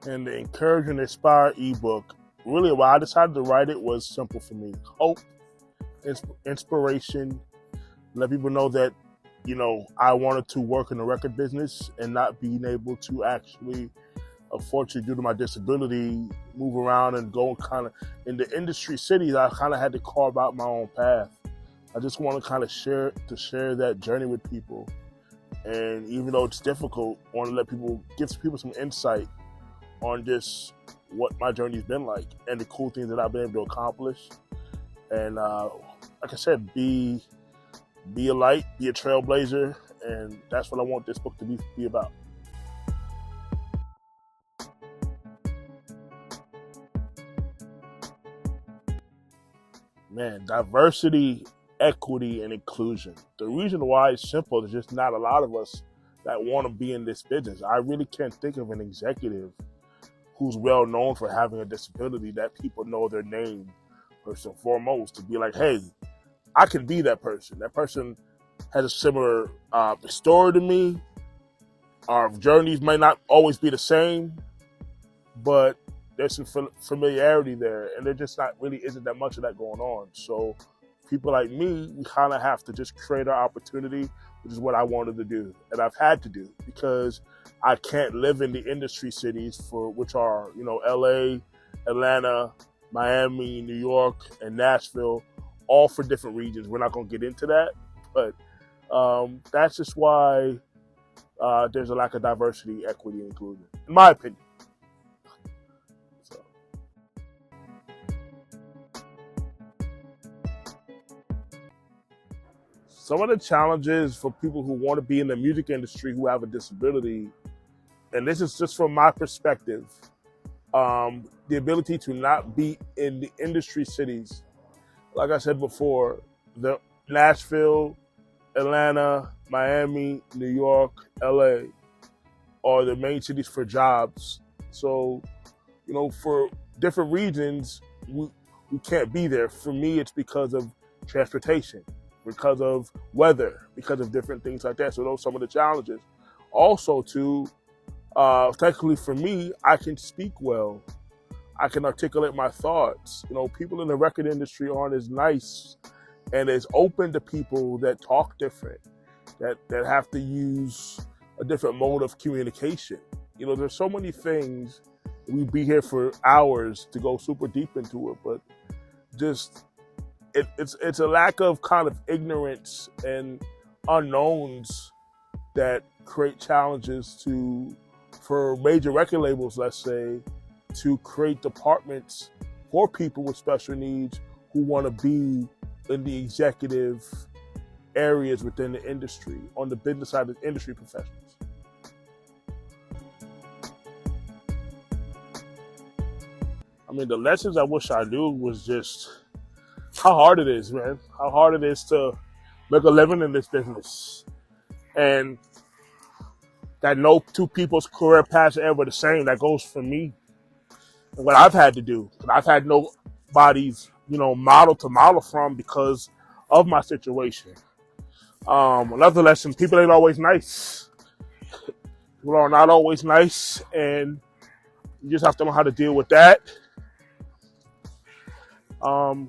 And the Encourage and Inspire ebook, really why I decided to write it was simple for me. Hope, inspiration, let people know that, I wanted to work in the record business and not being able to actually, unfortunately, due to my disability, move around and go kind of in the industry cities. I kind of had to carve out my own path. I just want to kind of share that journey with people. And even though it's difficult, I want to give people some insight on just what my journey's been like and the cool things that I've been able to accomplish. And like I said, be a light, be a trailblazer, and that's what I want this book to be about. Man, diversity, equity, and inclusion. The reason why it's simple is just not a lot of us that want to be in this business. I really can't think of an executive who's well known for having a disability that people know their name first and foremost, to be like, hey, I can be that person. That person has a similar story to me. Our journeys may not always be the same, but there's some familiarity there, and there just isn't that much of that going on. So people like me, we kind of have to just create our opportunity, which is what I wanted to do, and I've had to do, because I can't live in the industry cities which are, LA, Atlanta, Miami, New York, and Nashville, all for different regions. We're not going to get into that, but that's just why there's a lack of diversity, equity, and inclusion, in my opinion. So. Some of the challenges for people who want to be in the music industry who have a disability, and this is just from my perspective, the ability to not be in the industry cities. Like I said before, the Nashville, Atlanta, Miami, New York, LA are the main cities for jobs. So, for different reasons, we can't be there. For me, it's because of transportation, because of weather, because of different things like that. So those are some of the challenges. Also, technically for me, I can speak well. I can articulate my thoughts. People in the record industry aren't as nice and as open to people that talk different, that have to use a different mode of communication. There's so many things. We'd be here for hours to go super deep into it, but just it's a lack of kind of ignorance and unknowns that create challenges for major record labels, let's say, to create departments for people with special needs who want to be in the executive areas within the industry, on the business side of industry professionals. I mean, the lessons I wish I knew was just how hard it is, man. How hard it is to make a living in this business. And that no two people's career paths are ever the same. That goes for me and what I've had to do. I've had nobody's, model to model from because of my situation. Another lesson, people ain't always nice. People are not always nice, and you just have to know how to deal with that.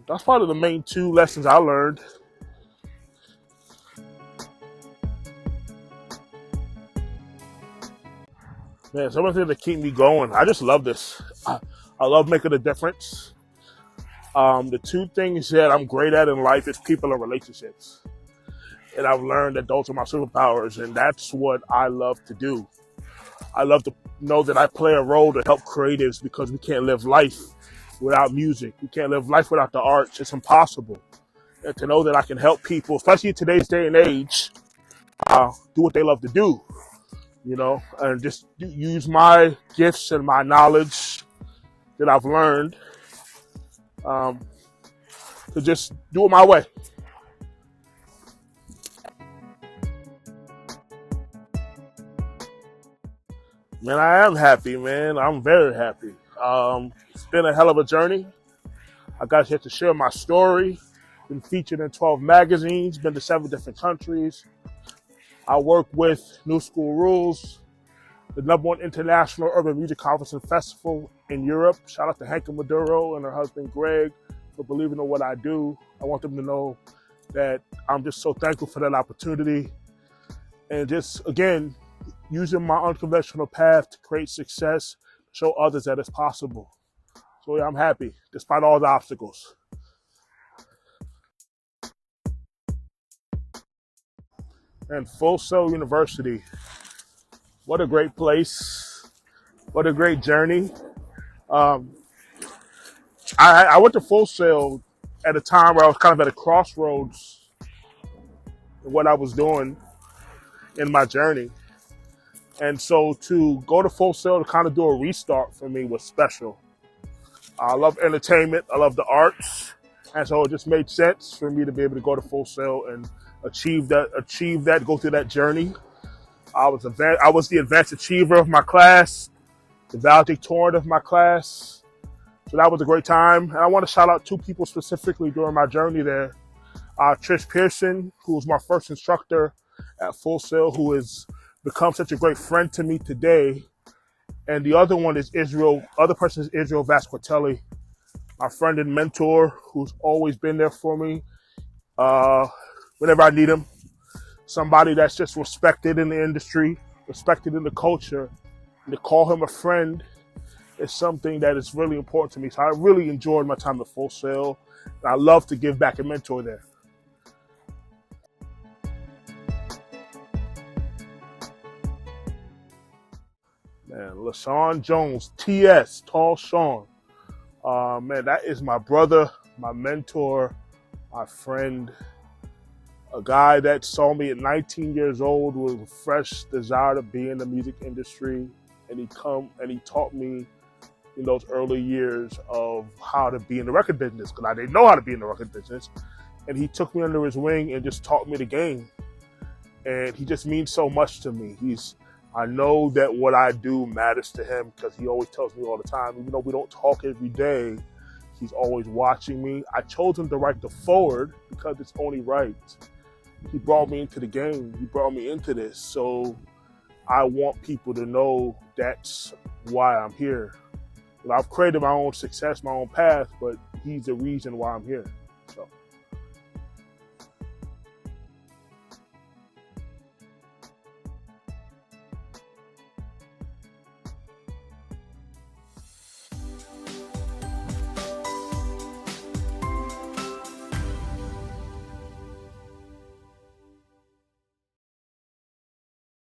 That's part of the main two lessons I learned. Man, some of the things that keep me going. I just love this. I love making a difference. The two things that I'm great at in life is people and relationships. And I've learned that those are my superpowers, and that's what I love to do. I love to know that I play a role to help creatives, because we can't live life without music. We can't live life without the arts. It's impossible. And to know that I can help people, especially in today's day and age, do what they love to do, and just use my gifts and my knowledge that I've learned to just do it my way. Man, I am happy, man. I'm very happy. It's been a hell of a journey. I got here to share my story. Been featured in 12 magazines, been to 7 different countries. I work with New School Rules. the #1 international urban music conference and festival in Europe. Shout out to Hanka Maduro and her husband Greg for believing in what I do. I want them to know that I'm just so thankful for that opportunity. And just, again, using my unconventional path to create success, show others that it's possible. So yeah, I'm happy, despite all the obstacles. And Full Sail University, what a great place. What a great journey. Um, I went to Full Sail at a time where I was kind of at a crossroads in what I was doing in my journey. And so to go to Full Sail to kind of do a restart for me was special. I love entertainment. I love the arts. And so it just made sense for me to be able to go to Full Sail and achieve that, go through that journey. I was the advanced achiever of my class, the valedictorian of my class. So that was a great time. And I want to shout out 2 people specifically during my journey there. Trish Pearson, who was my first instructor at Full Sail, who has become such a great friend to me today. And the other one is Israel Vasquatelli, my friend and mentor, who's always been there for me whenever I need him. Somebody that's just respected in the industry, respected in the culture. And to call him a friend is something that is really important to me. So I really enjoyed my time at Full Sail. And I love to give back and mentor there. Man, LaShawn Jones, TS, Tall Sean. Man, that is my brother, my mentor, my friend, a guy that saw me at 19 years old with a fresh desire to be in the music industry. And he taught me in those early years of how to be in the record business, because I didn't know how to be in the record business. And he took me under his wing and just taught me the game. And he just means so much to me. I know that what I do matters to him, because he always tells me all the time, even though we don't talk every day, he's always watching me. I chose him to write the forward because it's only right. He brought me into the game. He brought me into this. So I want people to know that's why I'm here. I've created my own success, my own path, but he's the reason why I'm here.